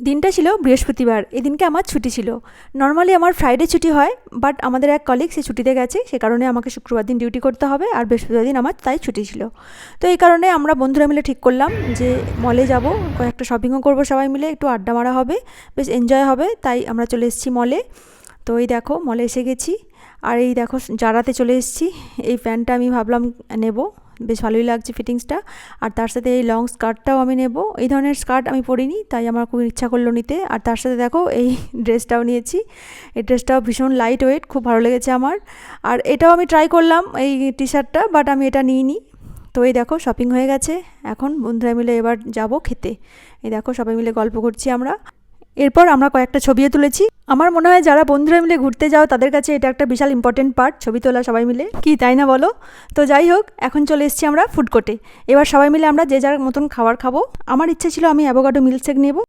দিনটা ছিল বৃহস্পতিবার। এদিনকে আমার ছুটি ছিল। নর্মালি আমার ফ্রাইডে ছুটি হয়, বাট আমাদের এক কলিগ সে ছুটিতে গেছে, সে কারণে আমাকে শুক্রবার দিন ডিউটি করতে হবে, আর বৃহস্পতিবার দিন আমার তাই ছুটি ছিল। তো এই কারণে আমরা বন্ধুরা মিলে ঠিক করলাম যে মলে যাব, কয়েকটা শপিংও করব সবাই মিলে, একটু আড্ডা মারা হবে, বেশ এনজয় হবে, তাই আমরা চলে এসেছি মলে। তো এই দেখো মলে এসে গেছি, আর এই দেখো জারাতে চলে এসেছি। এই প্যান্টটা আমি ভাবলাম নেব, বেশ ভালোই লাগছে ফিটিংসটা, আর তার সাথে এই লং স্কার্টটাও আমি নেব। এই ধরনের স্কার্ট আমি পরিনি, তাই আমার খুব ইচ্ছা করলো নিতে। আর তার সাথে দেখো এই ড্রেসটাও নিয়েছি। এই ড্রেসটাও ভীষণ লাইট ওয়েট, খুব ভালো লেগেছে আমার। আর এটাও আমি ট্রাই করলাম এই টি শার্টটা, বাট আমি এটা নিইনি। তো এই দেখো শপিং হয়ে গেছে, এখন বন্ধুরা মিলে এবার যাব খেতে। এই দেখো সবাই মিলে গল্প করছি আমরা। এরপর আমরা কয়েকটা ছবিও তুলেছি। আমার মনে হয় যারা বন্ধুরা মিলে ঘুরতে যাও তাদের কাছে এটা একটা বিশাল ইম্পর্টেন্ট পার্ট, ছবি তোলা সবাই মিলে, কি তাই না বলো? তো যাই হোক, এখন চলে এসেছি আমরা ফুড কোর্টে। এবার সবাই মিলে আমরা যে যার মতন খাবার খাবো। আমার ইচ্ছে ছিল আমি অ্যাভোকাডো মিল্কশেক নেব,